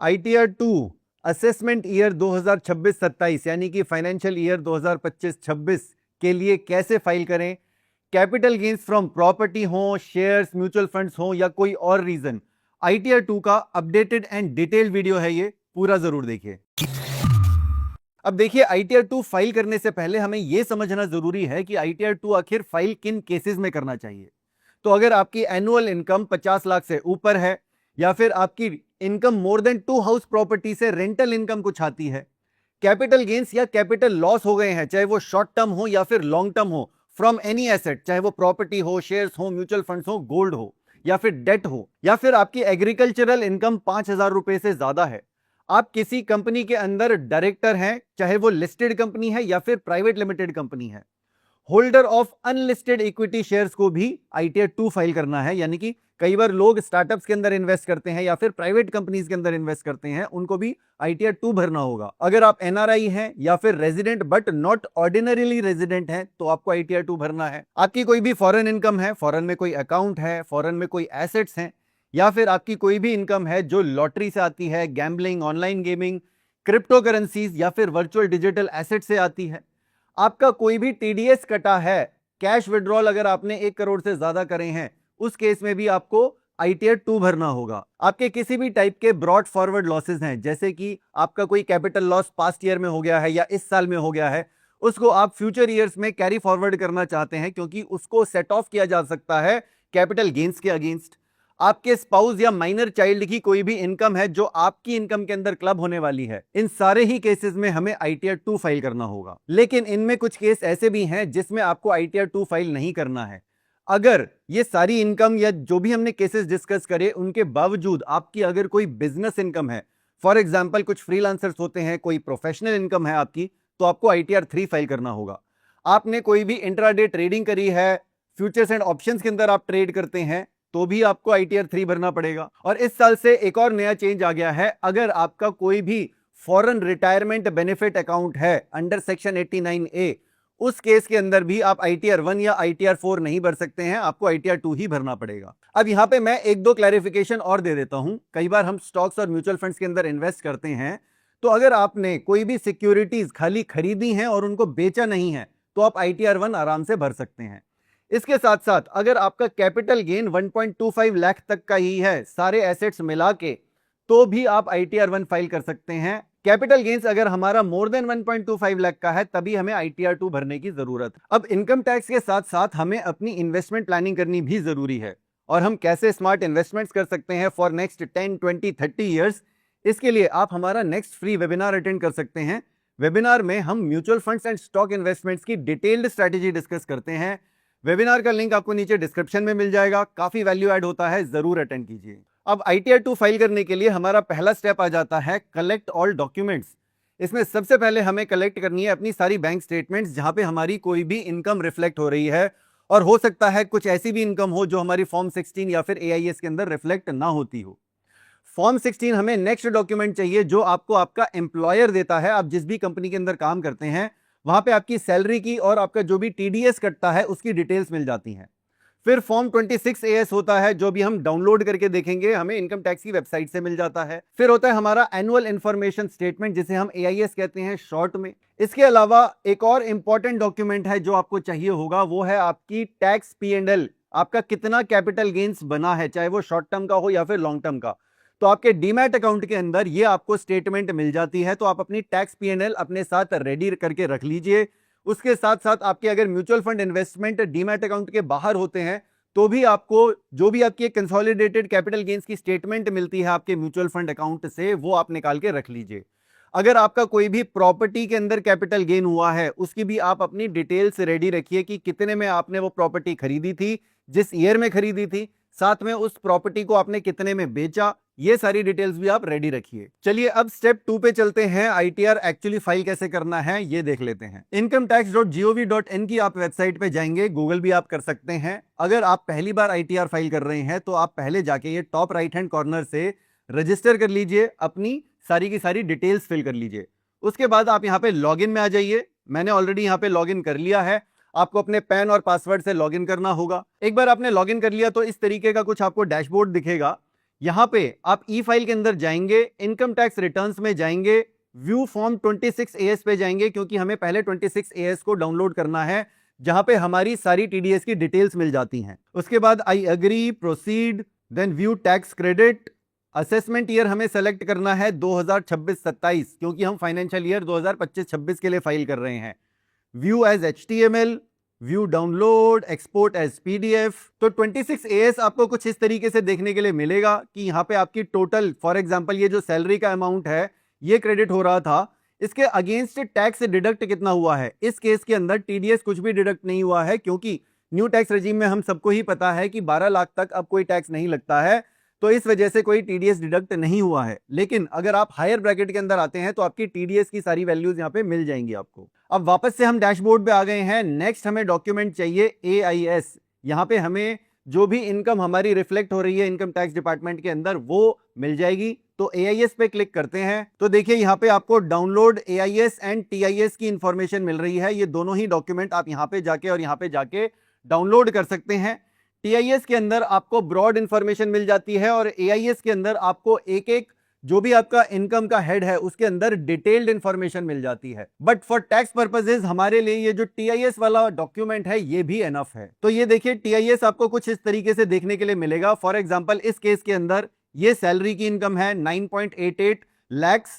ITR 2 assessment year 2026-27 यानी कि financial year 2025-26 के लिए कैसे फाइल करें, कैपिटल गेन्स फ्रॉम प्रॉपर्टी हो, शेयर्स, म्यूचुअल फंड्स हो या कोई और रीजन, ITR 2 का अपडेटेड एंड डिटेल्ड वीडियो है, ये पूरा जरूर देखिए। अब देखिए, ITR 2 फाइल करने से पहले हमें यह समझना जरूरी है कि ITR 2 आखिर फाइल किन केसेस में करना चाहिए। तो अगर आपकी एनुअल इनकम 50 लाख से ऊपर है, या फिर आपकी income more than 2 house property से रेंटल इनकम कुछ आती है, कैपिटल गेन्स या कैपिटल लॉस हो गए हैं, चाहे वो शॉर्ट टर्म हो या फिर लॉन्ग टर्म हो, फ्रॉम एनी एसेट, चाहे वो प्रॉपर्टी हो, शेयर्स हो, म्यूचुअल फंड्स हो, गोल्ड हो या फिर डेट हो, या फिर आपकी एग्रीकल्चरल इनकम 5,000 रुपए से ज्यादा है, आप किसी कंपनी के अंदर डायरेक्टर हैं, चाहे वो लिस्टेड कंपनी है या फिर प्राइवेट लिमिटेड कंपनी है, holder of unlisted equity shares को भी ITR 2 फाइल करना है। यानी कि कई बार लोग स्टार्टअप्स के अंदर इन्वेस्ट करते हैं या फिर प्राइवेट कंपनीज के अंदर इन्वेस्ट करते हैं, उनको भी ITR 2 भरना होगा। अगर आप NRI हैं या फिर resident but not ordinarily resident हैं, तो आपको ITR 2 भरना है। आपकी कोई भी फॉरेन इनकम है, फॉरेन में कोई अकाउंट है, फॉरेन में कोई एसेट्स हैं, या फिर आपकी कोई भी इनकम है जो लॉटरी से आती है, gambling, online gaming, crypto currencies या फिर वर्चुअल डिजिटल एसेट से आती है, आपका कोई भी TDS कटा है, कैश विड्रॉल अगर आपने 1 करोड़ से ज्यादा करे हैं, उस केस में भी आपको ITR 2 भरना होगा। आपके किसी भी टाइप के ब्रॉड फॉरवर्ड लॉसेस हैं, जैसे कि आपका कोई कैपिटल लॉस पास्ट ईयर में हो गया है या इस साल में हो गया है, उसको आप फ्यूचर ईयर्स में कैरी फॉरवर्ड करना चाहते हैं, क्योंकि उसको सेट ऑफ किया जा सकता है कैपिटल गेन्स के अगेंस्ट। आपके स्पाउस या माइनर चाइल्ड की कोई भी इनकम है जो आपकी इनकम के अंदर क्लब होने वाली है, इन सारे ही केसेस में हमें ITR 2 फाइल करना होगा। लेकिन इनमें कुछ केस ऐसे भी हैं जिसमें आपको ITR 2 फाइल नहीं करना है। अगर ये सारी इनकम या जो भी हमने केसेस डिस्कस करे, उनके बावजूद आपकी अगर कोई बिजनेस इनकम है, फॉर एग्जाम्पल कुछ फ्रीलांसर्स होते हैं, कोई प्रोफेशनल इनकम है आपकी, तो आपको ITR 3 फाइल करना होगा। आपने कोई भी इंट्राडे ट्रेडिंग करी है, फ्यूचर्स एंड ऑप्शंस के अंदर आप ट्रेड करते हैं, तो भी आपको ITR 3 भरना पड़ेगा। और इस साल से एक और नया चेंज आ गया है, अगर आपका कोई भी फॉरेन रिटायरमेंट बेनिफिट अकाउंट है अंडर सेक्शन 89A, उस केस के अंदर भी आप ITR 1 या ITR 4 नहीं भर सकते हैं, आपको ITR 2 ही भरना पड़ेगा। अब यहां पे मैं 1-2 क्लैरिफिकेशन और दे देता हूं। कई बार हम स्टॉक्स और म्यूचुअल फंड्स के अंदर इन्वेस्ट करते हैं, तो अगर आपने कोई भी सिक्योरिटीज खाली खरीदी हैं और उनको बेचा नहीं है, तो आप ITR 1 आराम से भर सकते हैं। इसके साथ साथ अगर आपका कैपिटल गेन 1.25 लाख तक का ही है, सारे एसेट्स मिला के, तो भी आप ITR 1 फाइल कर सकते हैं। कैपिटल गेन्स अगर हमारा मोर देन 1.25 लाख का है, तभी हमें ITR 2 भरने की जरूरत है। अब इनकम टैक्स के साथ साथ हमें अपनी इन्वेस्टमेंट प्लानिंग करनी भी जरूरी है, और हम कैसे स्मार्ट इन्वेस्टमेंट्स कर सकते हैं फॉर नेक्स्ट 10, 20, 30 ईयर्स, इसके लिए आप हमारा नेक्स्ट फ्री वेबिनार अटेंड कर सकते हैं। वेबिनार में हम mutual funds and stock investments की डिटेल्ड स्ट्रेटेजी डिस्कस करते हैं। वेबिनार का लिंक आपको नीचे डिस्क्रिप्शन में मिल जाएगा, काफी वैल्यू ऐड होता है, जरूर अटेंड कीजिए। अब ITR 2 फाइल करने के लिए हमारा पहला स्टेप आ जाता है कलेक्ट ऑल डॉक्यूमेंट्स। इसमें सबसे पहले हमें कलेक्ट करनी है अपनी सारी बैंक स्टेटमेंट्स, जहां पे हमारी कोई भी इनकम रिफ्लेक्ट हो रही है, और हो सकता है कुछ ऐसी भी इनकम हो जो हमारी फॉर्म 16 या फिर AIS के अंदर रिफ्लेक्ट ना होती हो। फॉर्म 16 हमें नेक्स्ट डॉक्यूमेंट चाहिए जो आपको आपका एम्प्लॉयर देता है। आप जिस भी कंपनी के अंदर काम करते हैं, वहां पे आपकी सैलरी की और आपका जो भी TDS कटता है उसकी डिटेल्स मिल जाती हैं। फिर फॉर्म 26AS होता है, जो भी हम डाउनलोड करके देखेंगे, हमें इनकम टैक्स की वेबसाइट से मिल जाता है। फिर होता है हमारा एनुअल इंफॉर्मेशन स्टेटमेंट, जिसे हम AIS कहते हैं शॉर्ट में। इसके अलावा एक और इंपॉर्टेंट डॉक्यूमेंट है जो आपको चाहिए होगा, वो है आपकी टैक्स P&L। आपका कितना कैपिटल गेन्स बना है, चाहे वो शॉर्ट टर्म का हो या फिर लॉन्ग टर्म का, तो आपके डीमैट अकाउंट के अंदर ये आपको स्टेटमेंट मिल जाती है। तो आप अपनी टैक्स P&L अपने साथ रेडी करके रख लीजिए। उसके साथ साथ आपके अगर mutual fund investment demat account के बाहर होते हैं, तो भी आपको जो भी आपकी कंसोलिडेटेड कैपिटल गेन्स की स्टेटमेंट मिलती है आपके म्यूचुअल फंड अकाउंट से, वो आप निकाल के रख लीजिए। अगर आपका कोई भी प्रॉपर्टी के अंदर कैपिटल गेन हुआ है, उसकी भी आप अपनी डिटेल्स रेडी रखिए कि कितने में आपने वो प्रॉपर्टी खरीदी थी, जिस ईयर में खरीदी थी, साथ में उस प्रॉपर्टी को आपने कितने में बेचा, ये सारी डिटेल्स भी आप रेडी रखिए। चलिए अब स्टेप 2 पे चलते हैं। ITR एक्चुअली फाइल कैसे करना है ये देख लेते हैं। incometax.gov.in की आप वेबसाइट पे जाएंगे, गूगल भी आप कर सकते हैं। अगर आप पहली बार ITR फाइल कर रहे हैं, तो आप पहले जाके ये टॉप राइट हैंड कॉर्नर से रजिस्टर कर लीजिए, अपनी सारी की सारी डिटेल्स फिल कर लीजिए। उसके बाद आप यहाँ पे लॉगिन में आ जाइए। मैंने ऑलरेडी यहाँ पे लॉगिन कर लिया है। आपको अपने पैन और पासवर्ड से लॉगिन करना होगा। एक बार आपने लॉगिन कर लिया तो इस तरीके का कुछ आपको डैशबोर्ड दिखेगा। यहां पे आप ई फाइल के अंदर जाएंगे, इनकम टैक्स रिटर्न्स में जाएंगे, व्यू फॉर्म 26AS पे जाएंगे, क्योंकि हमें पहले 26AS को डाउनलोड करना है, जहां पे हमारी सारी टीडीएस की डिटेल्स मिल जाती हैं। उसके बाद I agree, proceed, then view tax credit. Assessment year हमें सेलेक्ट करना है 2026-27, क्योंकि हम फाइनेंशियल ईयर 2025-26 के लिए फाइल कर रहे हैं। View as HTML, view download, export as PDF। तो 26AS आपको कुछ इस तरीके से देखने के लिए मिलेगा कि यहां पे आपकी टोटल, फॉर एग्जांपल ये जो सैलरी का अमाउंट है ये क्रेडिट हो रहा था, इसके अगेंस्ट टैक्स डिडक्ट कितना हुआ है। इस केस के अंदर TDS कुछ भी डिडक्ट नहीं हुआ है, क्योंकि न्यू टैक्स रेजिम में हम सबको ही पता है कि 12 लाख तक अब कोई टैक्स नहीं लगता है, तो इस वजह से कोई TDS डिडक्ट नहीं हुआ है। लेकिन अगर आप हायर ब्रैकेट के अंदर आते हैं तो आपकी TDS की सारी वैल्यूज यहां पे मिल जाएंगी आपको। अब वापस से हम डैशबोर्ड पे आ गए हैं। नेक्स्ट हमें डॉक्यूमेंट चाहिए AIS। यहां पे हमें जो भी इनकम हमारी रिफ्लेक्ट हो रही है इनकम टैक्स डिपार्टमेंट के अंदर वो मिल जाएगी। तो AIS पे क्लिक करते हैं तो देखिए यहां पे आपको डाउनलोड AIS एंड TIS की इंफॉर्मेशन मिल रही है। ये दोनों ही डॉक्यूमेंट आप यहां पे जाके और यहां पे जाके डाउनलोड कर सकते हैं। TIS के अंदर आपको ब्रॉड इंफॉर्मेशन मिल जाती है और AIS के अंदर आपको एक एक जो भी आपका इनकम का हेड है उसके अंदर डिटेल्ड इंफॉर्मेशन मिल जाती है। बट फॉर टैक्स पर्पसेस हमारे लिए ये जो TIS वाला डॉक्यूमेंट है ये भी एनफ है। तो ये देखिए TIS आपको कुछ इस तरीके से देखने के लिए मिलेगा। फॉर एग्जांपल इस केस के अंदर ये सैलरी की इनकम है 9.88 लाख्स,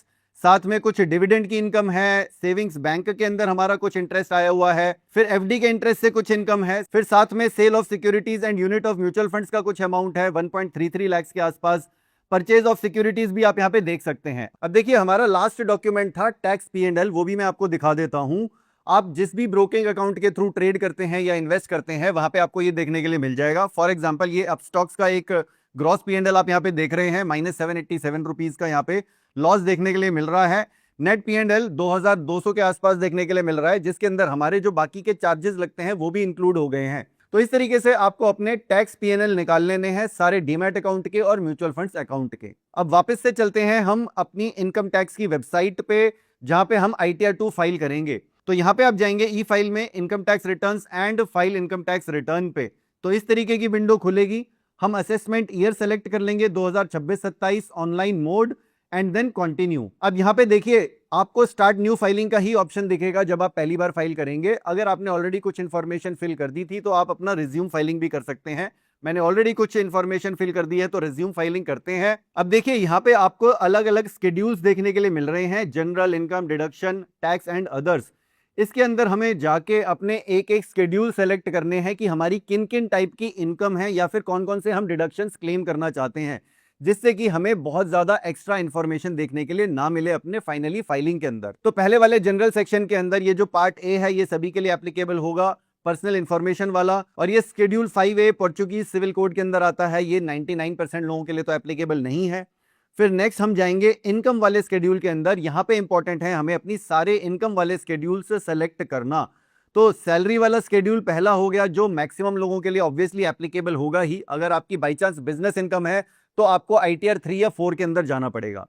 साथ में कुछ डिविडेंड की इनकम है, सेविंग्स बैंक के अंदर हमारा कुछ इंटरेस्ट आया हुआ है, फिर FD के इंटरेस्ट से कुछ इनकम है, फिर साथ में sale of securities and unit of mutual funds का कुछ अमाउंट है 1.33 लाख के आसपास। परचेज ऑफ सिक्योरिटीज भी आप यहां पे देख सकते हैं। अब देखिए हमारा लास्ट डॉक्यूमेंट था टैक्स P&L, वो भी मैं आपको दिखा देता हूं। आप जिस भी ब्रोकिंग अकाउंट के थ्रू ट्रेड करते हैं या इन्वेस्ट करते हैं वहां पे आपको ये देखने के लिए मिल जाएगा। फॉर एग्जांपल ये अपस्टॉक्स का एक ग्रॉस P&L आप यहाँ पे देख रहे हैं, -787 रुपीज का यहाँ पे लॉस देखने के लिए मिल रहा है। नेट P&L 2200 के आसपास देखने के लिए मिल रहा है, जिसके अंदर हमारे जो बाकी के चार्जेस लगते हैं वो भी इंक्लूड हो गए हैं। तो इस तरीके से आपको अपने टैक्स P&L निकाल लेने हैं सारे डीमैट अकाउंट के और म्यूचुअल फंड्स अकाउंट के। अब वापस से चलते हैं हम अपनी इनकम टैक्स की वेबसाइट पे, जहां पे हम ITR 2 फाइल करेंगे। तो यहां पे आप जाएंगे ई फाइल में, income tax returns and file income tax return पे। तो इस तरीके की विंडो खुलेगी। हम असेसमेंट ईयर सेलेक्ट कर लेंगे 2026-27 online mode and then continue. अब यहां पे देखिए आपको स्टार्ट न्यू फाइलिंग का ही ऑप्शन दिखेगा जब आप पहली बार फाइल करेंगे। अगर आपने ऑलरेडी कुछ इंफॉर्मेशन फिल कर दी थी तो आप अपना रिज्यूम फाइलिंग भी कर सकते हैं। मैंने ऑलरेडी कुछ इंफॉर्मेशन फिल कर दी है तो रिज्यूम फाइलिंग करते हैं। अब देखिए यहाँ पे आपको अलग अलग स्केड्यूल्स देखने के लिए मिल रहे हैं, general, income, deduction, tax and others. इसके अंदर हमें जाके अपने एक एक स्केड्यूल सेलेक्ट करने हैं कि हमारी किन किन टाइप की इनकम है या फिर कौन कौन से हम डिडक्शंस क्लेम करना चाहते हैं, जिससे कि हमें बहुत ज्यादा एक्स्ट्रा इंफॉर्मेशन देखने के लिए ना मिले अपने फाइनली फाइलिंग के अंदर। तो पहले वाले जनरल सेक्शन के अंदर ये जो पार्ट A है ये सभी के लिए एप्लीकेबल होगा, पर्सनल इंफॉर्मेशन वाला। और ये schedule 5A Portuguese civil code के अंदर आता है, ये 99% लोगों के लिए तो एप्लीकेबल नहीं है। फिर नेक्स्ट हम जाएंगे इनकम वाले स्केड्यूल के अंदर। यहां पे इंपॉर्टेंट है हमें अपनी सारे इनकम वाले स्केड्यूल से सेलेक्ट करना। तो सैलरी वाला स्केड्यूल पहला हो गया, जो मैक्सिमम लोगों के लिए ऑब्वियसली एप्लीकेबल होगा ही। अगर आपकी बाई चांस बिजनेस इनकम है तो आपको ITR 3 या 4 के अंदर जाना पड़ेगा।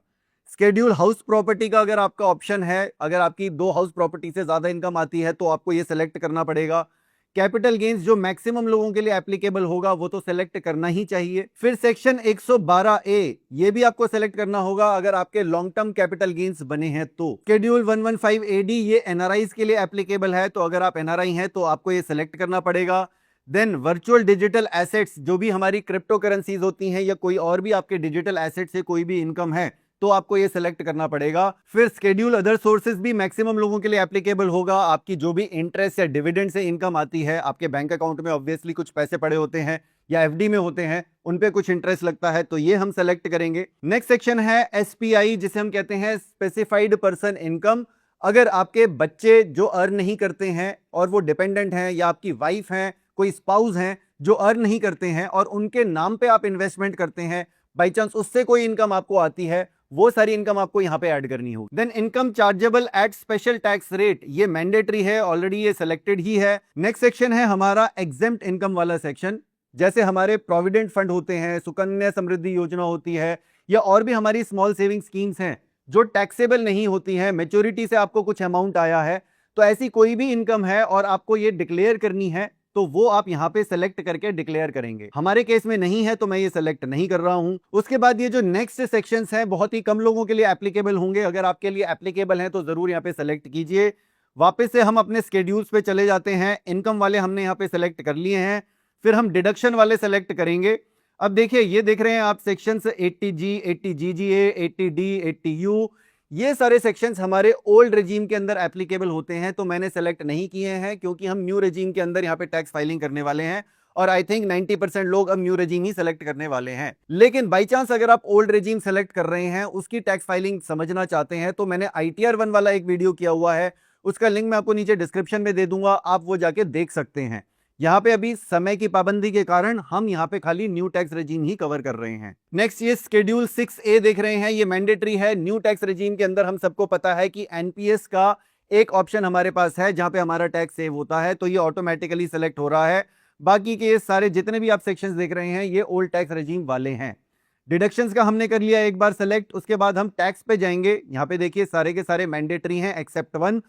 स्केड्यूल हाउस प्रॉपर्टी का अगर आपका ऑप्शन है, अगर आपकी 2 हाउस प्रॉपर्टी से ज्यादा इनकम आती है तो आपको ये सेलेक्ट करना पड़ेगा। कैपिटल गेन्स जो मैक्सिमम लोगों के लिए एप्लीकेबल होगा वो तो सेलेक्ट करना ही चाहिए। फिर सेक्शन 112A ये भी आपको सेलेक्ट करना होगा अगर आपके लॉन्ग टर्म कैपिटल गेन्स बने हैं तो। शेड्यूल 115AD ये NRIs के लिए एप्लीकेबल है, तो अगर आप NRI हैं तो आपको ये सेलेक्ट करना पड़ेगा। देन वर्चुअल डिजिटल एसेट्स, जो भी हमारी क्रिप्टो करेंसीज होती हैं या कोई और भी आपके डिजिटल एसेट से कोई भी इनकम है तो आपको ये सेलेक्ट करना पड़ेगा। फिर शेड्यूल अदर सोर्सेज भी मैक्सिमम लोगों के लिए एप्लीकेबल होगा। आपकी जो भी इंटरेस्ट या डिविडेंड से इनकम आती है, आपके बैंक अकाउंट में ऑब्वियसली कुछ पैसे पड़े होते हैं या FD में होते हैं, उन पे कुछ इंटरेस्ट लगता है, तो ये हम सेलेक्ट करेंगे। नेक्स्ट सेक्शन है SPI, जिसे हम कहते हैं स्पेसिफाइड पर्सन इनकम। अगर आपके बच्चे जो अर्न नहीं करते हैं और वो डिपेंडेंट हैं, या आपकी वाइफ हैं, कोई स्पाउस हैं जो अर्न नहीं करते हैं और उनके नाम पे आप इन्वेस्टमेंट करते हैं, बाई चांस उससे कोई इनकम आपको आती है, वो सारी इनकम आपको यहां पे ऐड करनी होगी। Then income chargeable at special tax rate, ये मैंडेटरी है, ऑलरेडी ये सिलेक्टेड ही है। नेक्स्ट सेक्शन है हमारा एग्जेम्प्ट इनकम वाला सेक्शन। जैसे हमारे प्रोविडेंट फंड होते हैं, सुकन्या समृद्धि योजना होती है, या और भी हमारी स्मॉल सेविंग स्कीम्स हैं जो टैक्सेबल नहीं होती हैं, मेच्योरिटी से आपको कुछ अमाउंट आया है, तो ऐसी कोई भी इनकम है और आपको ये डिक्लेयर करनी है तो वो आप यहाँ पे सेलेक्ट करके डिक्लेयर करेंगे। हमारे केस में नहीं है तो मैं ये सेलेक्ट नहीं कर रहा हूं। उसके बाद ये जो नेक्स्ट सेक्शंस हैं बहुत ही कम लोगों के लिए एप्लीकेबल होंगे। अगर आपके लिए एप्लीकेबल हैं तो जरूर यहाँ पे सेलेक्ट कीजिए। वापस से हम अपने स्केड्यूल्स पे चले जाते हैं। इनकम वाले हमने यहाँ पे सेलेक्ट कर लिए हैं, फिर हम डिडक्शन वाले सेलेक्ट करेंगे। अब देखिए ये देख रहे हैं आप sections 80G, 80GGA, 80D, 80U, ये सारे सेक्शंस हमारे ओल्ड रेजीम के अंदर एप्लीकेबल होते हैं, तो मैंने सेलेक्ट नहीं किए हैं क्योंकि हम न्यू रेजीम के अंदर यहाँ पे टैक्स फाइलिंग करने वाले हैं और आई थिंक 90% लोग अब न्यू रेजीम ही सेलेक्ट करने वाले हैं। लेकिन बाई चांस अगर आप ओल्ड रेजीम सेलेक्ट कर रहे हैं, उसकी टैक्स फाइलिंग समझना चाहते हैं, तो मैंने ITR 1 वाला एक वीडियो किया हुआ है, उसका लिंक मैं आपको नीचे डिस्क्रिप्शन में दे दूंगा, आप वो जाके देख सकते हैं। यहाँ पे अभी समय की पाबंदी के कारण हम यहाँ पे खाली न्यू टैक्स रेजीम ही कवर कर रहे हैं। नेक्स्ट ये शेड्यूल 6A देख रहे हैं, ये मैंडेटरी है। न्यू टैक्स रेजीम के अंदर हम सबको पता है कि एनपीएस का एक ऑप्शन हमारे पास है जहां पे हमारा टैक्स सेव होता है, तो ये ऑटोमेटिकली सेलेक्ट हो रहा है। बाकी के ये सारे जितने भी आप सेक्शंस देख रहे हैं ये ओल्ड टैक्स रेजीम वाले हैं। डिडक्शंस का हमने कर लिया एक बार सेलेक्ट। उसके बाद हम टैक्स पे जाएंगे। यहाँ पे देखिए सारे के सारे मैंडेटरी हैं एक्सेप्ट वन।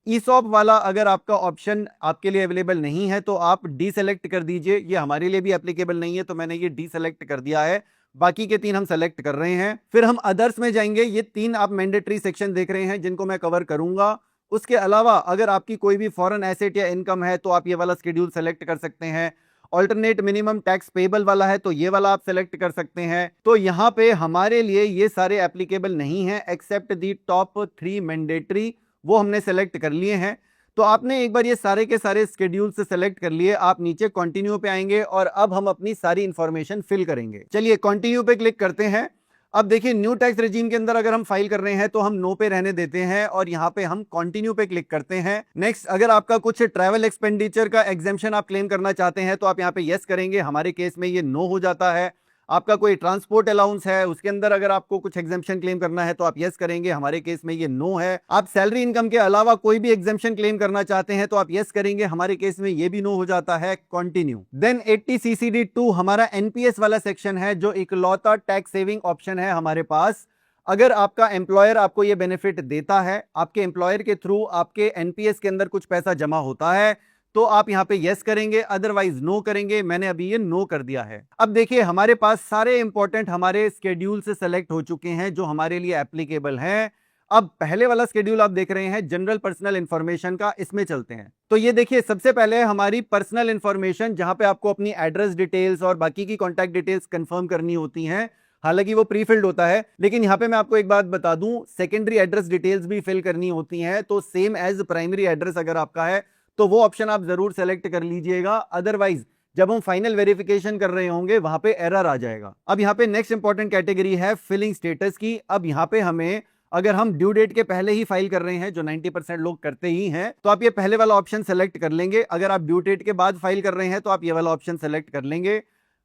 ईसॉप वाला अगर आपका ऑप्शन आपके लिए अवेलेबल नहीं है तो आप डी सेलेक्ट कर दीजिए। ये हमारे लिए भी एप्लीकेबल नहीं है तो मैंने ये डी सेलेक्ट कर दिया है। बाकी के 3 हम सेलेक्ट कर रहे हैं। फिर हम अदर्स में जाएंगे। ये 3 आप मैंडेटरी सेक्शन देख रहे हैं जिनको मैं कवर करूंगा। उसके अलावा अगर आपकी कोई भी फॉरेन एसेट या इनकम है तो आप ये वाला शेड्यूल सेलेक्ट कर सकते हैं। ऑल्टरनेट मिनिमम टैक्स पेबल वाला है तो ये वाला आप सेलेक्ट कर सकते हैं। तो यहाँ पे हमारे लिए ये सारे एप्लीकेबल नहीं है एक्सेप्ट दी टॉप 3 मैंडेटरी, वो हमने सेलेक्ट कर लिए हैं। तो आपने एक बार ये सारे के सारे स्केड्यूल से सेलेक्ट कर लिए, आप नीचे कंटिन्यू पे आएंगे और अब हम अपनी सारी इंफॉर्मेशन फिल करेंगे। चलिए कंटिन्यू पे क्लिक करते हैं। अब देखिए न्यू टैक्स रेजीम के अंदर अगर हम फाइल कर रहे हैं तो हम नो पे रहने देते हैं और यहाँ पे हम कंटिन्यू पे क्लिक करते हैं। नेक्स्ट अगर आपका कुछ ट्रैवल एक्सपेंडिचर का एग्जेम्पशन आप क्लेम करना चाहते हैं तो आप यहाँ पे यस करेंगे। हमारे केस में ये नो हो जाता है। आपका कोई ट्रांसपोर्ट अलाउंस है उसके अंदर अगर आपको कुछ एग्जेम्पशन क्लेम करना है तो आप यस करेंगे। हमारे केस में ये नो है। आप सैलरी इनकम के अलावा कोई भी एग्जेम्पशन क्लेम करना चाहते हैं तो आप यस करेंगे। हमारे केस में ये भी नो हो जाता है। कंटिन्यू। देन 80CCD2 हमारा एनपीएस वाला सेक्शन है जो इकलौता टैक्स सेविंग ऑप्शन है हमारे पास। अगर आपका एम्प्लॉयर आपको ये बेनिफिट देता है, आपके एम्प्लॉयर के थ्रू आपके एनपीएस के अंदर कुछ पैसा जमा होता है तो आप यहां पे यस करेंगे, अदरवाइज नो करेंगे। मैंने अभी ये नो कर दिया है। अब देखिए हमारे पास सारे इंपॉर्टेंट हमारे स्केड्यूल से सेलेक्ट हो चुके हैं जो हमारे लिए एप्लीकेबल हैं। अब पहले वाला स्केड्यूल आप देख रहे हैं जनरल पर्सनल इंफॉर्मेशन का, इसमें चलते हैं। तो ये देखिए सबसे पहले हमारी पर्सनल इंफॉर्मेशन जहां पे आपको अपनी एड्रेस डिटेल्स और बाकी की कॉन्टैक्ट डिटेल्स कंफर्म करनी होती हैं। हालांकि वो प्री फिल्ड होता है, लेकिन यहाँ पे मैं आपको एक बात बता दूं, सेकेंडरी एड्रेस डिटेल्स भी फिल करनी होती हैं। तो सेम एज प्राइमरी एड्रेस अगर आपका है तो वो ऑप्शन आप जरूर सेलेक्ट कर लीजिएगा, अदरवाइज जब हम फाइनल वेरिफिकेशन कर रहे होंगे वहां पे एरर आ जाएगा। अब यहाँ पे नेक्स्ट इंपॉर्टेंट कैटेगरी है फिलिंग स्टेटस की। अब यहाँ पे हमें अगर हम ड्यू डेट के पहले ही फाइल कर रहे हैं, जो 90% लोग करते ही हैं, तो आप ये पहले वाला ऑप्शन सेलेक्ट कर लेंगे। अगर आप ड्यू डेट के बाद फाइल कर रहे हैं तो आप ये वाला ऑप्शन सेलेक्ट कर लेंगे।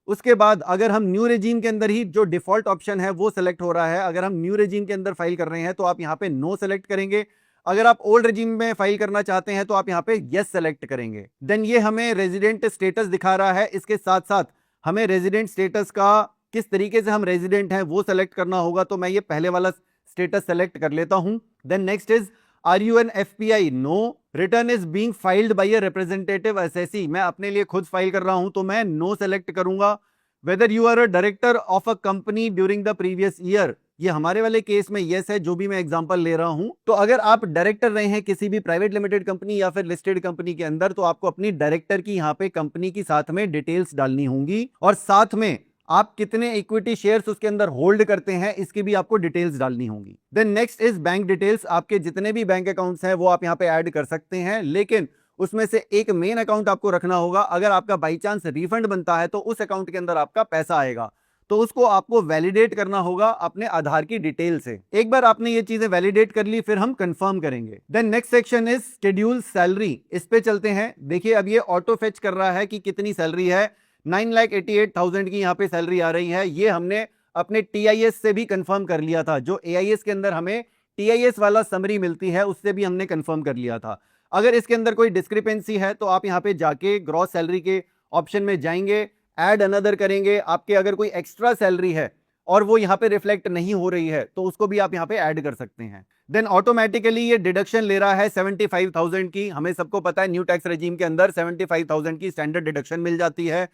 उसके बाद अगर हम न्यू रेजीम के अंदर ही जो डिफॉल्ट ऑप्शन है वो सेलेक्ट हो रहा है, अगर हम न्यू रेजीम के अंदर फाइल कर रहे हैं तो आप यहाँ पे नो सेलेक्ट करेंगे। अगर आप ओल्ड रेजिम में फाइल करना चाहते हैं तो आप यहां पे यस सेलेक्ट करेंगे। देन ये हमें रेजिडेंट स्टेटस दिखा रहा है। इसके साथ साथ हमें रेजिडेंट स्टेटस का किस तरीके से हम रेजिडेंट हैं वो सेलेक्ट करना होगा, तो मैं ये पहले वाला स्टेटस सेलेक्ट कर लेता हूं। Then next is are you an FPI? No. Return is being filed by a representative assessee, मैं अपने लिए खुद फाइल कर रहा हूं तो मैं नो सेलेक्ट करूंगा। Whether you are a director of a company during the previous year, ये हमारे वाले केस में यस है, जो भी मैं एग्जांपल ले रहा हूं। तो अगर आप डायरेक्टर रहे हैं किसी भी प्राइवेट लिमिटेड कंपनी या फिर लिस्टेड कंपनी के अंदर, तो आपको अपनी डायरेक्टर की यहाँ पे कंपनी की साथ में डिटेल्स डालनी होंगी और साथ में आप कितने इक्विटी शेयर्स उसके अंदर होल्ड करते हैं इसकी भी आपको डिटेल्स डालनी होंगी। Then next is bank details. आपके जितने भी बैंक अकाउंट्स हैं वो आप यहाँ पे ऐड कर सकते हैं, लेकिन उसमें से एक मेन अकाउंट आपको रखना होगा। अगर आपका बाई चांस रिफंड बनता है तो उस अकाउंट के अंदर आपका पैसा आएगा, तो उसको आपको वैलिडेट करना होगा अपने आधार की डिटेल से। एक बार आपने ये चीजें वैलिडेट कर ली फिर हम कंफर्म करेंगे। Then next section is schedule salary, इस पे चलते हैं। देखिए अब ये ऑटो फेच कर रहा है कि कितनी सैलरी है। 9,88,000 की यहाँ पे सैलरी आ रही है। ये हमने अपने टीआईएस से भी कंफर्म कर लिया था, जो एआईएस के अंदर हमें टीआईएस वाला समरी मिलती है उससे भी हमने कंफर्म कर लिया था। अगर इसके अंदर कोई डिस्क्रिपेंसी है तो आप यहाँ पे जाके ग्रॉस सैलरी के ऑप्शन में जाएंगे, ऐड अनदर करेंगे। आपके अगर कोई एक्स्ट्रा सैलरी है, और वो यहाँ पे रिफ्लेक्ट नहीं हो रही है तो उसको भी आप यहाँ पे ऐड कर सकते हैं। देन ऑटोमेटिकली ये डिडक्शन ले रहा है 75,000 की। हमें सबको पता है न्यू टैक्स रेजिम के अंदर 75,000 की स्टैंडर्ड डिडक्शन मिल जाती है।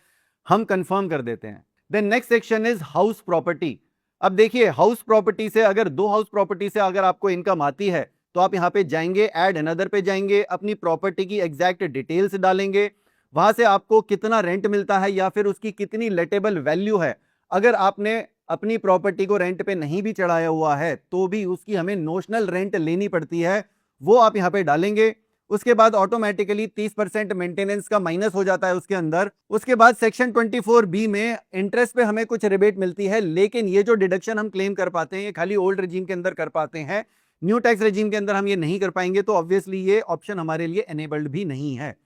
हम कंफर्म कर देते हैं। Then next section is house property. अब देखिए हाउस प्रॉपर्टी से अगर दो हाउस प्रॉपर्टी से अगर आपको इनकम आती है तो आप यहाँ पे जाएंगे, ऐड अनदर पे जाएंगे, अपनी प्रॉपर्टी की एग्जैक्ट डिटेल्स डालेंगे, वहां से आपको कितना रेंट मिलता है या फिर उसकी कितनी लेटेबल वैल्यू है। अगर आपने अपनी प्रॉपर्टी को रेंट पे नहीं भी चढ़ाया हुआ है तो भी उसकी हमें नोशनल रेंट लेनी पड़ती है, वो आप यहाँ पे डालेंगे। उसके बाद ऑटोमेटिकली 30% मेंटेनेंस का माइनस हो जाता है उसके अंदर। उसके बाद सेक्शन 24B में इंटरेस्ट पे हमें कुछ रिबेट मिलती है, लेकिन ये जो डिडक्शन हम क्लेम कर पाते हैं ये खाली ओल्ड रेजिम के अंदर कर पाते हैं, न्यू टैक्स रेजिम के अंदर हम ये नहीं कर पाएंगे, तो ऑब्वियसली ये ऑप्शन हमारे लिए एनेबल्ड भी नहीं है।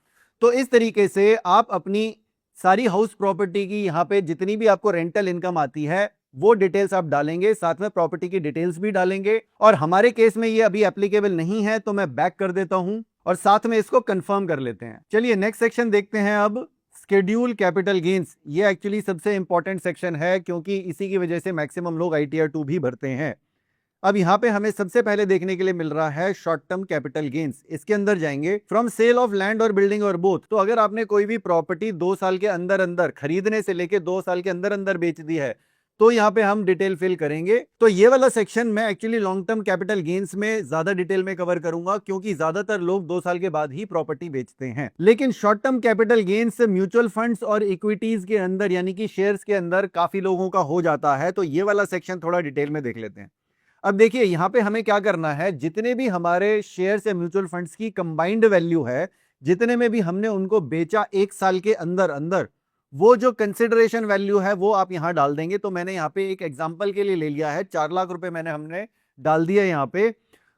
तो इस तरीके से आप अपनी सारी हाउस प्रॉपर्टी की यहाँ पे जितनी भी आपको रेंटल इनकम आती है वो डिटेल्स आप डालेंगे, साथ में प्रॉपर्टी की डिटेल्स भी डालेंगे। और हमारे केस में ये अभी एप्लीकेबल नहीं है तो मैं बैक कर देता हूं और साथ में इसको कंफर्म कर लेते हैं। चलिए नेक्स्ट सेक्शन देखते हैं अब, स्केड्यूल कैपिटल गेन्स। ये एक्चुअली सबसे इंपॉर्टेंट सेक्शन है क्योंकि इसी की वजह से मैक्सिमम लोग ITR 2 भी भरते हैं। अब यहाँ पे हमें सबसे पहले देखने के लिए मिल रहा है शॉर्ट टर्म कैपिटल गेन्स। इसके अंदर जाएंगे फ्रॉम सेल ऑफ लैंड और बिल्डिंग और बोथ। तो अगर आपने कोई भी प्रॉपर्टी 2 साल के अंदर अंदर खरीदने से लेके 2 साल के अंदर अंदर बेच दी है तो यहाँ पे हम डिटेल फिल करेंगे। तो ये वाला सेक्शन मैं actually long term capital gains में ज्यादा डिटेल में कवर करूंगा क्योंकि ज्यादातर लोग 2 साल के बाद ही प्रॉपर्टी बेचते हैं। लेकिन short term capital gains mutual funds और इक्विटीज के अंदर यानी कि शेयर्स के अंदर काफी लोगों का हो जाता है, तो ये वाला सेक्शन थोड़ा डिटेल में देख लेते हैं। अब देखिए यहाँ पे हमें क्या करना है, जितने भी हमारे शेयर्स या म्यूचुअल फंड्स की कंबाइंड वैल्यू है, जितने में भी हमने उनको बेचा 1 साल के अंदर अंदर, वो जो कंसिडरेशन वैल्यू है वो आप यहां डाल देंगे। तो मैंने यहाँ पे एक एग्जांपल के लिए ले लिया है, 4 लाख रुपए हमने डाल दिया यहाँ पे।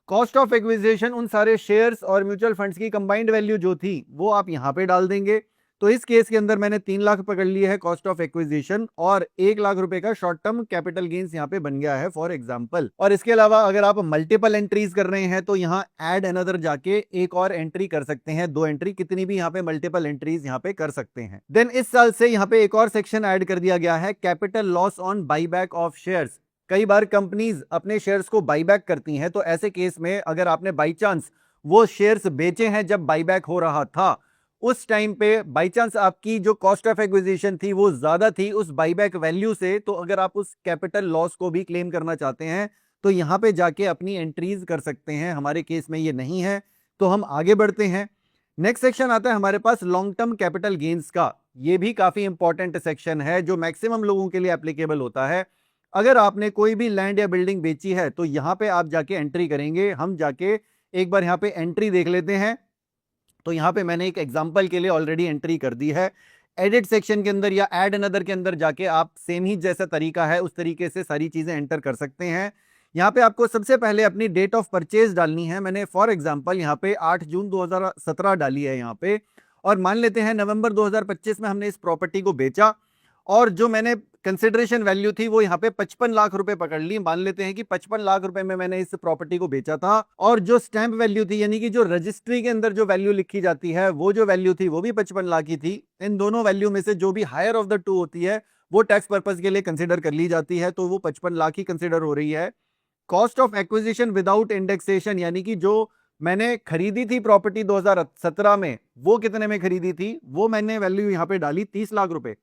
कॉस्ट ऑफ एक्विजिशन उन सारे शेयर्स और म्यूचुअल फंड्स की कंबाइंड वैल्यू जो थी वो आप यहाँ पे डाल देंगे। तो इस केस के अंदर मैंने 3 लाख पकड़ लिए है कॉस्ट ऑफ एक्विजिशन और 1 लाख रुपए का शॉर्ट टर्म कैपिटल गेन्स यहाँ पे बन गया है फॉर एग्जांपल। और इसके अलावा अगर आप मल्टीपल एंट्रीज कर रहे हैं तो यहाँ ऐड अनदर जाके एक और एंट्री कर सकते हैं, 2 एंट्री, कितनी भी यहाँ पे मल्टीपल एंट्रीज यहाँ पे कर सकते हैं। देन इस साल से यहाँ पे एक और सेक्शन ऐड कर दिया गया है, capital loss on buyback of shares. कई बार कंपनीज अपने शेयर्स को बाईबैक करती हैं, तो ऐसे केस में अगर आपने बाई चांस वो शेयर्स बेचे हैं जब बाईबैक हो रहा था, उस टाइम पे बाई चांस आपकी जो कॉस्ट ऑफ एक्विजिशन थी वो ज्यादा थी उस बाईबैक वैल्यू से, तो अगर आप उस कैपिटल लॉस को भी क्लेम करना चाहते हैं तो यहां पे जाके अपनी एंट्रीज कर सकते हैं। हमारे केस में ये नहीं है तो हम आगे बढ़ते हैं। नेक्स्ट सेक्शन आता है हमारे पास लॉन्ग टर्म कैपिटल गेन्स का। ये भी काफी इंपॉर्टेंट सेक्शन है जो मैक्सिमम लोगों के लिए एप्लीकेबल होता है। अगर आपने कोई भी लैंड या बिल्डिंग बेची है तो यहां पे आप जाके एंट्री करेंगे। हम जाके एक बार यहां पे एंट्री देख लेते हैं। तो यहाँ पे मैंने एक एग्जांपल के लिए ऑलरेडी एंट्री कर दी है। एडिट सेक्शन के अंदर या ऐड अनदर के अंदर जाके आप सेम ही जैसा तरीका है उस तरीके से सारी चीजें एंटर कर सकते हैं। यहाँ पे आपको सबसे पहले अपनी डेट ऑफ परचेज डालनी है। मैंने फॉर एग्जांपल यहाँ पे 8 जून 2017 डाली है यहाँ पे, और मान लेते हैं नवंबर 2025 में हमने इस प्रॉपर्टी को बेचा और जो मैंने कंसिडरेशन वैल्यू थी वो यहाँ पे 55 लाख रुपए पकड़ ली। मान लेते हैं कि 55 लाख रुपए में मैंने इस प्रॉपर्टी को बेचा था, और जो स्टैंप वैल्यू थी यानी कि जो रजिस्ट्री के अंदर जो वैल्यू लिखी जाती है वो जो वैल्यू थी वो भी 55 लाख की थी। इन दोनों वैल्यू में से जो भी हायर ऑफ द टू होती है वो टैक्स पर्पज के लिए कंसिडर कर ली जाती है, तो वो 55 लाख ही कंसिडर हो रही है। Cost of acquisition without indexation, यानी कि जो मैंने खरीदी थी प्रॉपर्टी 2017 में, वो कितने में खरीदी थी वो मैंने वैल्यू यहाँ पे डाली 30 लाख रुपए।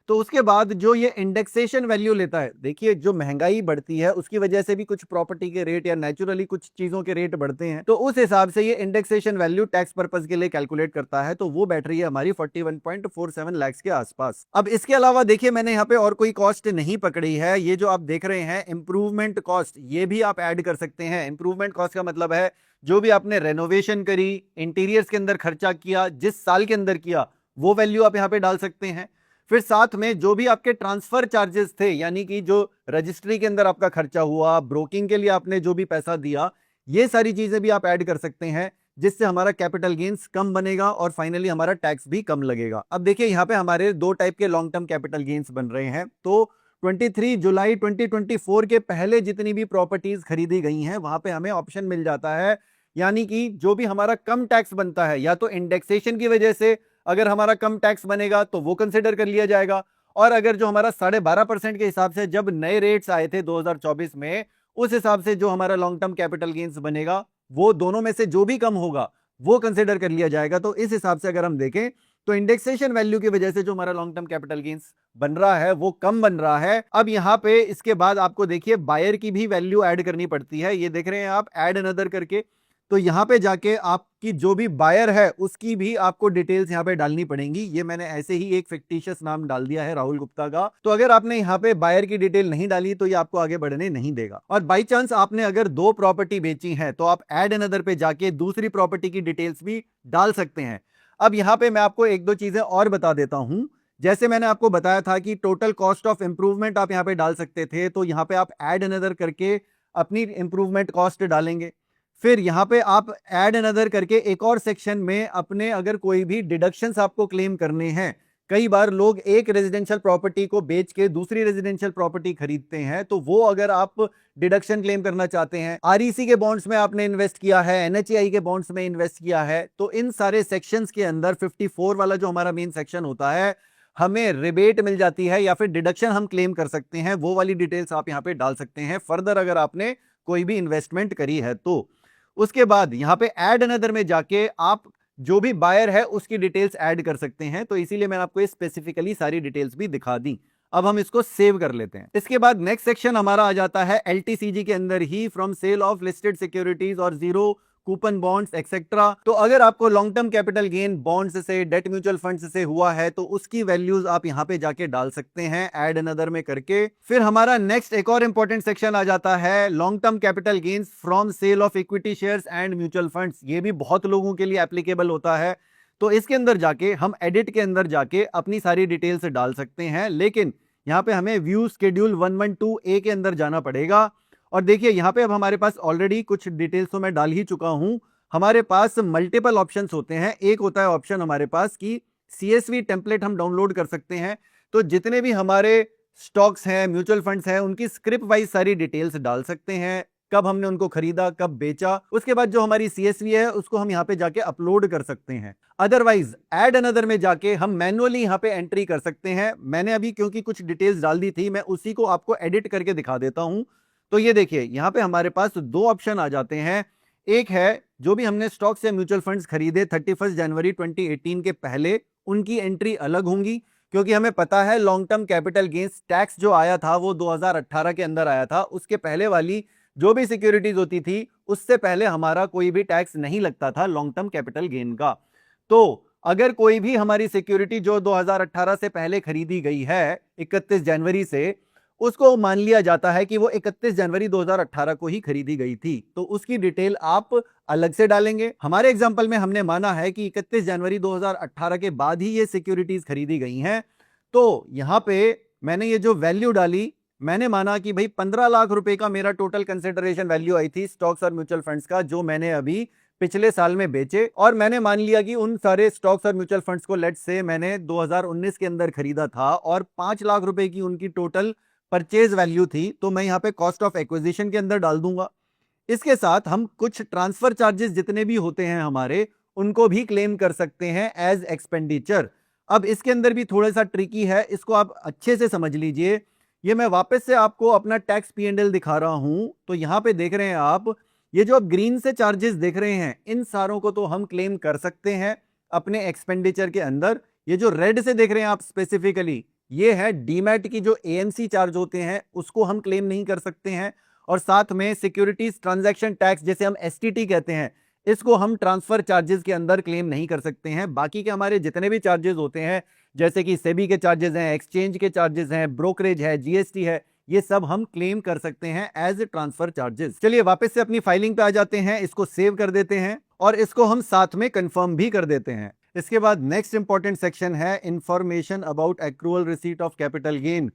तो उसके बाद जो ये इंडेक्सेशन वैल्यू लेता है, देखिए जो महंगाई बढ़ती है उसकी वजह से भी कुछ प्रॉपर्टी के रेट या नेचुरली कुछ चीजों के रेट बढ़ते हैं, तो उस हिसाब से ये इंडेक्सेशन वैल्यू टैक्स पर्पस के लिए कैलकुलेट करता है। तो वो बैठ रही है हमारी 41.47 लाख के आसपास। अब इसके अलावा देखिए मैंने यहाँ पे और कोई कॉस्ट नहीं पकड़ी है। ये जो आप देख रहे हैं इंप्रूवमेंट कॉस्ट, ये भी आप ऐड कर सकते हैं। इंप्रूवमेंट कॉस्ट का मतलब है जो भी आपने रेनोवेशन करी, इंटीरियर्स के अंदर खर्चा किया, जिस साल के अंदर किया, वो वैल्यू आप यहाँ पे डाल सकते हैं। फिर साथ में जो भी आपके ट्रांसफर चार्जेस थे, यानी कि जो रजिस्ट्री के अंदर आपका खर्चा हुआ, ब्रोकिंग के लिए आपने जो भी पैसा दिया, ये सारी चीजें भी आप ऐड कर सकते हैं, जिससे हमारा कैपिटल गेन्स कम बनेगा और फाइनली हमारा टैक्स भी कम लगेगा। अब देखिए यहाँ पे हमारे 2 टाइप के लॉन्ग टर्म कैपिटल गेन्स बन रहे हैं। तो 23 जुलाई 2024 के पहले जितनी भी प्रॉपर्टीज खरीदी गई हैं वहां पे हमें ऑप्शन मिल जाता है, यानी कि जो भी हमारा कम टैक्स बनता है, या तो इंडेक्सेशन की वजह से अगर हमारा कम टैक्स बनेगा तो वो कंसिडर कर लिया जाएगा, और अगर जो हमारा 12.5% के हिसाब से जब नए रेट्स आए थे 2024 में, उस हिसाब से जो हमारा लॉन्ग टर्म कैपिटल गेन्स बनेगा वो दोनों में से जो भी कम होगा वो कंसिडर कर लिया जाएगा। तो इस हिसाब से अगर हम देखें तो इंडेक्सेशन वैल्यू की वजह से जो हमारा लॉन्ग टर्म कैपिटल गेन्स बन रहा है वो कम बन रहा है। अब यहां पे इसके बाद आपको देखिए बायर की भी वैल्यू ऐड करनी पड़ती है, ये देख रहे हैं आप ऐड अनदर करके। तो यहां पे जाके आपकी जो भी बायर है उसकी भी आपको डिटेल्स यहां पे डालनी पड़ेंगी। ये मैंने ऐसे ही एक फिक्टिशियस नाम डाल दिया है राहुल गुप्ता का। तो अगर आपने यहां पे बायर की डिटेल नहीं डाली तो ये आपको आगे बढ़ने नहीं देगा। और बाई चांस आपने अगर 2 प्रॉपर्टी बेची है तो आप ऐड अनदर पे जाके दूसरी प्रॉपर्टी की डिटेल्स भी डाल सकते हैं। अब यहां पे मैं आपको एक दो चीजें और बता देता हूं। जैसे मैंने आपको बताया था कि टोटल कॉस्ट ऑफ इंप्रूवमेंट आप यहां पे डाल सकते थे, तो यहां पे आप ऐड अनदर करके अपनी इंप्रूवमेंट कॉस्ट डालेंगे। फिर यहां पे आप ऐड अनदर करके एक और सेक्शन में अपने अगर कोई भी डिडक्शंस आपको क्लेम करने हैं। कई बार लोग एक रेजिडेंशियल प्रॉपर्टी को बेच के दूसरी रेजिडेंशियल प्रॉपर्टी खरीदते हैं, तो वो अगर आप डिडक्शन क्लेम करना चाहते हैं, आरईसी के बॉन्ड्स में आपने इन्वेस्ट किया है, एनएचएआई के बॉन्ड्स में इन्वेस्ट किया है, तो इन सारे सेक्शंस के अंदर 54 वाला जो हमारा मेन सेक्शन होता है, हमें रिबेट मिल जाती है या फिर डिडक्शन हम क्लेम कर सकते हैं। वो वाली डिटेल्स आप यहां पे डाल सकते हैं फर्दर अगर आपने कोई भी इन्वेस्टमेंट करी है तो। उसके बाद यहां पे ऐड अनदर में जाके आप जो भी बायर है उसकी डिटेल्स ऐड कर सकते हैं। तो इसीलिए मैंने आपको स्पेसिफिकली सारी डिटेल्स भी दिखा दी। अब हम इसको सेव कर लेते हैं। इसके बाद नेक्स्ट सेक्शन हमारा आ जाता है एलटीसीजी के अंदर ही, from sale of listed securities और जीरो कूपन बॉन्ड्स एक्सेट्रा। तो अगर आपको long term capital gain bonds से, डेट म्यूचुअल फंड्स से हुआ है तो उसकी वैल्यूज आप यहां पे जाके डाल सकते हैं ऐड अनदर में करके। फिर हमारा नेक्स्ट एक और इंपॉर्टेंट सेक्शन आ जाता है long term capital gains from sale of equity shares and mutual funds. ये भी बहुत लोगों के लिए एप्लीकेबल होता है। तो इसके अंदर जाके हम एडिट के अंदर जाके अपनी सारी डिटेल्स डाल सकते हैं, लेकिन यहां पे हमें व्यू शेड्यूल 112A के अंदर जाना पड़ेगा। और देखिए यहां पे अब हमारे पास ऑलरेडी कुछ डिटेल्स तो मैं डाल ही चुका हूं। हमारे पास मल्टीपल ऑप्शंस होते हैं। एक होता है ऑप्शन हमारे पास कि सीएसवी टेम्पलेट हम डाउनलोड कर सकते हैं। तो जितने भी हमारे स्टॉक्स हैं, म्यूचुअल फंड्स हैं, उनकी स्क्रिप्ट वाइज सारी डिटेल्स डाल सकते हैं, कब हमने उनको खरीदा, कब बेचा। उसके बाद जो हमारी सीएसवी है उसको हम यहां पे जाके अपलोड कर सकते हैं। अदरवाइज ऐड अनदर में जाके हम मैनुअली यहां पे एंट्री कर सकते हैं। मैंने अभी क्योंकि कुछ डिटेल्स डाल दी थी, मैं उसी को आपको एडिट करके दिखा देता हूं। तो ये देखिए यहां पे हमारे पास दो ऑप्शन आ जाते हैं। एक है जो भी हमने स्टॉक्स या म्यूचुअल फंड्स खरीदे 31 जनवरी 2018 के पहले, उनकी एंट्री अलग होंगी, क्योंकि हमें पता है long term capital gains tax जो आया था वो 2018 के अंदर आया था। उसके पहले वाली जो भी सिक्योरिटीज होती थी उससे पहले हमारा कोई भी टैक्स नहीं लगता था लॉन्ग टर्म कैपिटल गेन का। तो अगर कोई भी हमारी सिक्योरिटी जो 2018 से पहले खरीदी गई है 31 जनवरी से, उसको मान लिया जाता है कि वो 31 जनवरी 2018 को ही खरीदी गई थी, तो उसकी डिटेल आप अलग से डालेंगे। हमारे एग्जांपल में हमने माना है कि 31 जनवरी 2018 के बाद ही ये सिक्योरिटीज खरीदी गई हैं। तो यहां पे मैंने ये जो वैल्यू डाली, मैंने माना कि भाई 15 लाख रुपए का मेरा टोटल कंसिडरेशन वैल्यू आई थी स्टॉक्स और म्यूचुअल फंड्स का, जो मैंने अभी पिछले साल में बेचे। और मैंने मान लिया कि उन सारे स्टॉक्स और म्यूचुअल फंड्स को लेट्स से मैंने 2019 के अंदर खरीदा था और 5 लाख रुपए की उनकी टोटल परचेज वैल्यू थी। तो मैं यहां पे कॉस्ट ऑफ एक्विजिशन के अंदर डाल दूंगा। इसके साथ हम कुछ ट्रांसफर चार्जेस जितने भी होते हैं हमारे, उनको भी क्लेम कर सकते हैं एज एक्सपेंडिचर। अब इसके अंदर भी थोड़ा सा ट्रिकी है, इसको आप अच्छे से समझ लीजिए। ये मैं वापस से आपको अपना टैक्स P&L दिखा रहा हूं। तो यहां पे देख रहे हैं आप, ये जो आप ग्रीन से चार्जेस देख रहे हैं, इन सारों को तो हम क्लेम कर सकते हैं अपने एक्सपेंडिचर के अंदर। ये जो रेड से देख रहे हैं आप स्पेसिफिकली, ये है डीमैट की जो एएमसी चार्ज होते हैं, उसको हम क्लेम नहीं कर सकते हैं। और साथ में सिक्योरिटीज ट्रांजैक्शन टैक्स, जैसे हम एसटीटी कहते हैं, इसको हम ट्रांसफर चार्जेस के अंदर क्लेम नहीं कर सकते हैं। बाकी के हमारे जितने भी चार्जेस होते हैं, जैसे कि सेबी के चार्जेस हैं, एक्सचेंज के चार्जेस हैं, ब्रोकरेज है, जीएसटी है, ये सब हम क्लेम कर सकते हैं एज ट्रांसफर चार्जेस। चलिए वापस से अपनी फाइलिंग पे आ जाते हैं, इसको सेव कर देते हैं और इसको हम साथ में कंफर्म भी कर देते हैं। इसके बाद नेक्स्ट इंपॉर्टेंट सेक्शन है information about accrual receipt of capital gain.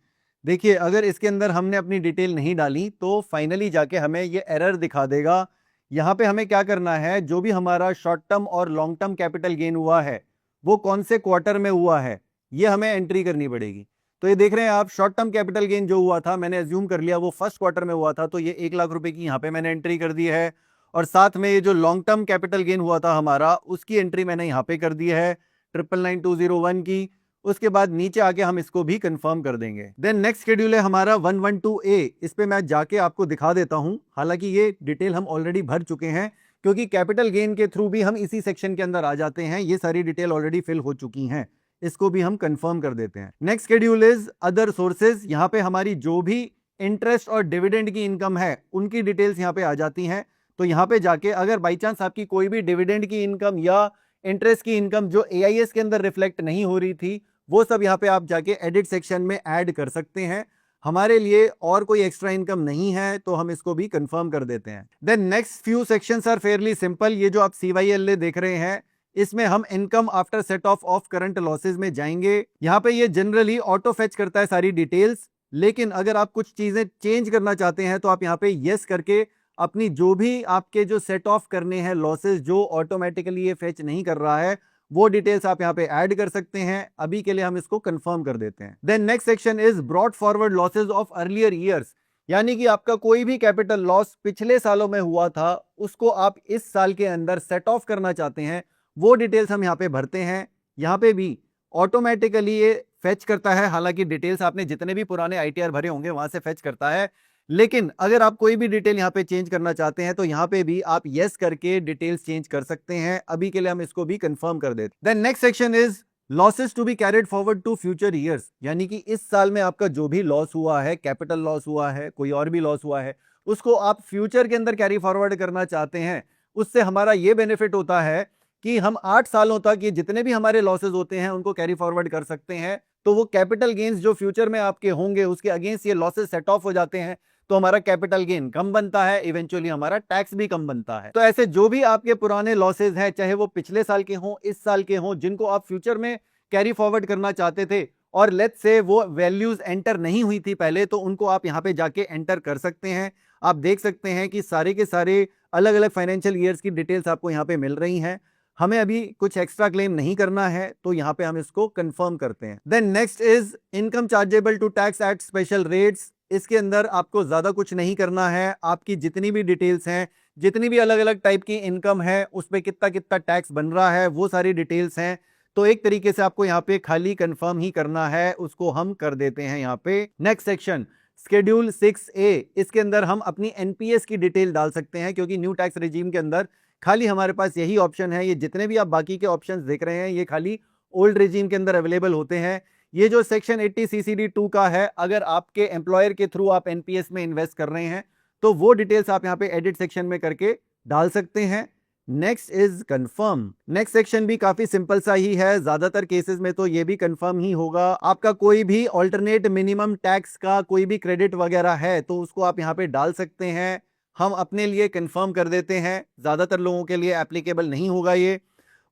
देखिए अगर इसके अंदर हमने अपनी डिटेल नहीं डाली तो फाइनली जाके हमें ये एरर दिखा देगा। यहां पे हमें क्या करना है, जो भी हमारा शॉर्ट टर्म और लॉन्ग टर्म कैपिटल गेन हुआ है वो कौन से क्वार्टर में हुआ है, ये हमें एंट्री करनी पड़ेगी। तो ये देख रहे हैं आप, शॉर्ट टर्म कैपिटल गेन जो हुआ था, मैंने अज्यूम कर लिया वो फर्स्ट क्वार्टर में हुआ था, तो ये 1 लाख रुपए की यहाँ पे मैंने एंट्री कर दी है। और साथ में ये जो लॉन्ग टर्म कैपिटल गेन हुआ था हमारा, उसकी एंट्री मैंने यहाँ पे कर दी है 999201 की। उसके बाद नीचे आके हम इसको भी कंफर्म कर देंगे। देन नेक्स्ट शेड्यूल है हमारा 112A। इस पे मैं जाके आपको दिखा देता हूं, हालांकि ये डिटेल हम ऑलरेडी भर चुके हैं क्योंकि कैपिटल गेन के थ्रू भी हम इसी सेक्शन के अंदर आ जाते हैं। ये सारी डिटेल ऑलरेडी फिल हो चुकी हैं, इसको भी हम कंफर्म कर देते हैं। Next schedule is other sources. यहाँ पे हमारी जो भी इंटरेस्ट और डिविडेंड की इनकम है उनकी डिटेल्स यहाँ पे आ जाती हैं। तो यहाँ पे जाके अगर बाई चांस आपकी कोई भी डिविडेंड की इनकम या इंटरेस्ट की इनकम जो एआईएस के अंदर रिफ्लेक्ट नहीं हो रही थी, वो सब यहाँ पे आप जाके एडिट सेक्शन में ऐड कर सकते हैं। हमारे लिए और कोई एक्स्ट्रा इनकम नहीं है तो हम इसको भी कंफर्म कर देते हैं। Then next few sections are fairly simple. ये जो आप CYLA देख रहे हैं, इसमें हम income after set off current losses में जाएंगे। यहाँ पे ये जनरली ऑटो फेच करता है सारी डिटेल्स, लेकिन अगर आप कुछ चीजें चेंज करना चाहते हैं तो आप यहाँ पे यस करके अपनी जो भी आपके जो सेट ऑफ करने हैं लॉसेज जो ऑटोमेटिकली ये फेच नहीं कर रहा है, वो डिटेल्स आप यहाँ पे ऐड कर सकते हैं। अभी के लिए हम इसको कंफर्म कर देते हैं। Then next section is brought forward losses of earlier years, यानी कि आपका कोई भी कैपिटल लॉस पिछले सालों में हुआ था, उसको आप इस साल के अंदर सेट ऑफ करना चाहते हैं, वो डिटेल्स हम यहाँ पे भरते हैं। यहाँ पे भी ऑटोमेटिकली ये फेच करता है, हालांकि डिटेल्स आपने जितने भी पुराने ITR भरे होंगे वहां से फेच करता है, लेकिन अगर आप कोई भी डिटेल यहाँ पे चेंज करना चाहते हैं तो यहाँ पे भी आप यस करके डिटेल्स चेंज कर सकते हैं। अभी के लिए हम इसको भी कंफर्म कर देते हैं। Then next section is losses to be carried forward to future years, यानी कि इस साल में आपका जो भी लॉस हुआ है, कैपिटल लॉस हुआ है, कोई और भी लॉस हुआ है, उसको आप फ्यूचर के अंदर कैरी फॉरवर्ड करना चाहते हैं। उससे हमारा ये बेनिफिट होता है कि हम 8 सालों तक ये जितने भी हमारे लॉसेज होते हैं उनको कैरी फॉरवर्ड कर सकते हैं। तो वो कैपिटल गेन्स जो फ्यूचर में आपके होंगे उसके अगेंस्ट ये लॉसेज सेट ऑफ हो जाते हैं, तो हमारा कैपिटल गेन कम बनता है, इवेंचुअली हमारा टैक्स भी कम बनता है। तो ऐसे जो भी आपके पुराने लॉसेज हैं, चाहे वो पिछले साल के हों, इस साल के हों, जिनको आप फ्यूचर में कैरी फॉरवर्ड करना चाहते थे और लेट्स से वो वैल्यूज एंटर नहीं हुई थी पहले, तो उनको आप यहाँ पे जाके एंटर कर सकते हैं। आप देख सकते हैं कि सारे के सारे अलग अलग फाइनेंशियल ईयर्स की डिटेल्स आपको यहाँ पे मिल रही हैं। हमें अभी कुछ एक्स्ट्रा क्लेम नहीं करना है, तो यहाँ पे हम इसको कंफर्म करते हैं। Then next is income chargeable to tax at special rates. इसके अंदर आपको ज्यादा कुछ नहीं करना है। आपकी जितनी भी डिटेल्स हैं, जितनी भी अलग अलग टाइप की इनकम है, उस पर कितना कितना टैक्स बन रहा है, वो सारी डिटेल्स हैं। तो एक तरीके से आपको यहाँ पे खाली कंफर्म ही करना है, उसको हम कर देते हैं यहाँ पे। नेक्स्ट सेक्शन शेड्यूल 6A, इसके अंदर हम अपनी NPS की डिटेल डाल सकते हैं, क्योंकि न्यू टैक्स रेजिम के अंदर खाली हमारे पास यही ऑप्शन है। ये जितने भी आप बाकी के ऑप्शंस देख रहे हैं, ये खाली ओल्ड रेजिम के अंदर अवेलेबल होते हैं। ये जो सेक्शन 80 CCD2 का है, अगर आपके एम्प्लॉयर के थ्रू आप NPS में इन्वेस्ट कर रहे हैं तो वो डिटेल्स आप यहाँ पे एडिट सेक्शन में करके डाल सकते हैं। Next is confirm. Next section भी काफी सिंपल सा ही है, ज्यादातर केसेस में तो ये भी कंफर्म ही होगा। आपका कोई भी ऑल्टरनेट मिनिमम टैक्स का कोई भी क्रेडिट वगैरह है तो उसको आप यहाँ पे डाल सकते हैं। हम अपने लिए कंफर्म कर देते हैं, ज्यादातर लोगों के लिए एप्लीकेबल नहीं होगा ये।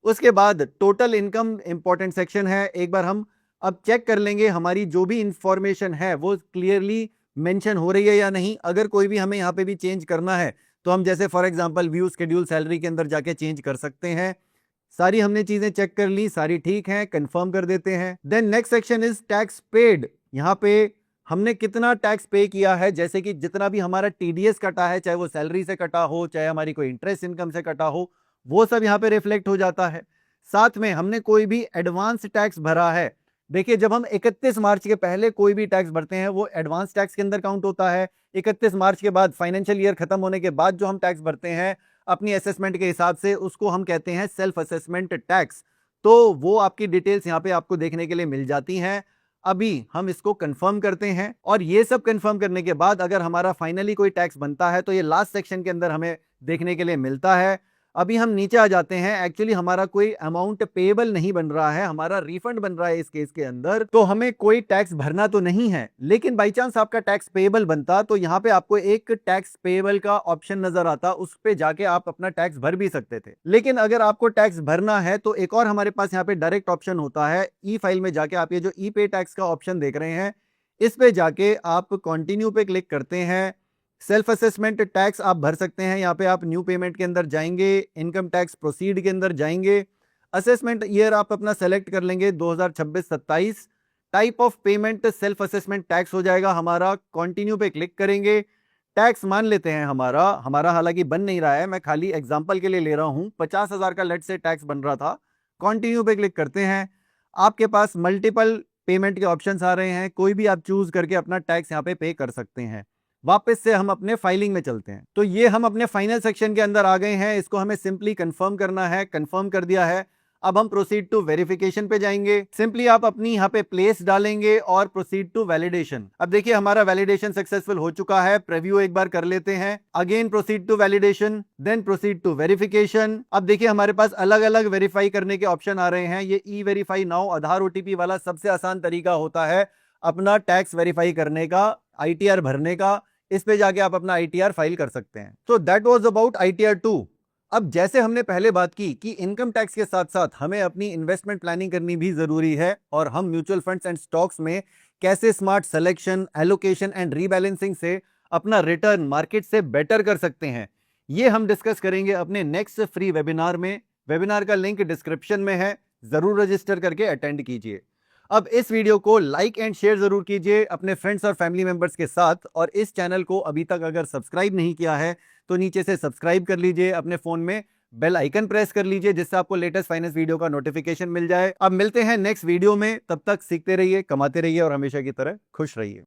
उसके बाद टोटल इनकम इंपॉर्टेंट सेक्शन है। एक बार हम अब चेक कर लेंगे हमारी जो भी इंफॉर्मेशन है वो क्लियरली मेंशन हो रही है या नहीं। अगर कोई भी हमें यहाँ पे भी चेंज करना है तो हम जैसे for example view schedule salary के अंदर जाके चेंज कर सकते हैं। सारी हमने चीजें चेक कर ली, सारी ठीक हैं, कंफर्म कर देते हैं। Then next section is tax paid. यहाँ पे हमने कितना टैक्स पे किया है, जैसे कि जितना भी हमारा TDS कटा है, चाहे वो सैलरी से कटा हो, चाहे हमारी कोई इंटरेस्ट इनकम से कटा हो, वो सब यहाँ पे रिफ्लेक्ट हो जाता है। साथ में हमने कोई भी एडवांस टैक्स भरा है। देखिए, जब हम 31 मार्च के पहले कोई भी टैक्स भरते हैं वो एडवांस टैक्स के अंदर काउंट होता है। 31 मार्च के बाद फाइनेंशियल ईयर खत्म होने के बाद जो हम टैक्स भरते हैं अपनी असेसमेंट के हिसाब से, उसको हम कहते हैं सेल्फ असेसमेंट टैक्स। तो वो आपकी डिटेल्स यहाँ पे आपको देखने के लिए मिल जाती हैं। अभी हम इसको कंफर्म करते हैं और ये सब कंफर्म करने के बाद अगर हमारा फाइनली कोई टैक्स बनता है तो ये लास्ट सेक्शन के अंदर हमें देखने के लिए मिलता है। अभी हम नीचे आ जाते हैं। एक्चुअली हमारा कोई अमाउंट पेएबल नहीं बन रहा है, हमारा रिफंड बन रहा है इस केस के अंदर। तो हमें कोई टैक्स भरना तो नहीं है, लेकिन बाई चांस आपका टैक्स पेएबल बनता तो यहाँ पे आपको एक टैक्स पेएबल का ऑप्शन नजर आता, उस पे जाके आप अपना टैक्स भर भी सकते थे। लेकिन अगर आपको टैक्स भरना है तो एक और हमारे पास यहाँ पे डायरेक्ट ऑप्शन होता है। ई फाइल में जाके आप ये जो ई पे टैक्स का ऑप्शन देख रहे हैं, इस पे जाके आप कंटिन्यू पे क्लिक करते हैं। सेल्फ असेसमेंट टैक्स आप भर सकते हैं। यहाँ पे आप न्यू पेमेंट के अंदर जाएंगे, इनकम टैक्स प्रोसीड के अंदर जाएंगे, असेसमेंट ईयर आप अपना सेलेक्ट कर लेंगे 2026-27। Type of payment self assessment tax हो जाएगा हमारा। कंटिन्यू पे क्लिक करेंगे। टैक्स मान लेते हैं हमारा हालांकि बन नहीं रहा है, मैं खाली एग्जांपल के लिए ले रहा हूं। 50,000 का लेट से टैक्स बन रहा था। कंटिन्यू पे क्लिक करते हैं। आपके पास मल्टीपल पेमेंट के ऑप्शंस आ रहे हैं, कोई भी आप चूज करके अपना टैक्स यहाँ पे कर सकते हैं। वापस से हम अपने फाइलिंग में चलते हैं। तो ये हम अपने फाइनल सेक्शन के अंदर आ गए हैं, इसको हमें सिंपली कंफर्म करना है। कंफर्म कर दिया है, अब हम प्रोसीड टू वेरिफिकेशन पे जाएंगे। सिंपली आप अपनी यहाँ पे प्लेस डालेंगे और प्रोसीड टू वैलिडेशन। अब देखिए हमारा वैलिडेशन सक्सेसफुल हो चुका है। प्रीव्यू एक बार कर लेते हैं। Again proceed to validation, then proceed to verification. अब देखिए हमारे पास अलग अलग वेरीफाई करने के ऑप्शन आ रहे हैं। ये ई वेरीफाई नाउ आधार ओटीपी वाला सबसे आसान तरीका होता है अपना टैक्स वेरीफाई करने का, आईटीआर भरने का। इस पे जाके आप अपना आईटीआर फाइल कर सकते हैं। तो दैट वाज अबाउट आईटीआर 2। अब जैसे हमने पहले बात की कि इनकम टैक्स के साथ साथ हमें अपनी इन्वेस्टमेंट प्लानिंग करनी भी जरूरी है, और हम म्यूचुअल फंड्स एंड स्टॉक्स में कैसे smart selection, allocation and rebalancing से अपना रिटर्न मार्केट से बेटर कर सकते हैं, ये हम डिस्कस करेंगे अपने नेक्स्ट फ्री वेबिनार में। वेबिनार का लिंक डिस्क्रिप्शन में है, जरूर रजिस्टर करके अटेंड कीजिए। अब इस वीडियो को लाइक एंड शेयर जरूर कीजिए अपने फ्रेंड्स और फैमिली मेंबर्स के साथ, और इस चैनल को अभी तक अगर सब्सक्राइब नहीं किया है तो नीचे से सब्सक्राइब कर लीजिए, अपने फोन में बेल आइकन प्रेस कर लीजिए जिससे आपको लेटेस्ट फाइनेंस वीडियो का नोटिफिकेशन मिल जाए। अब मिलते हैं नेक्स्ट वीडियो में, तब तक सीखते रहिए, कमाते रहिए और हमेशा की तरह खुश रहिए।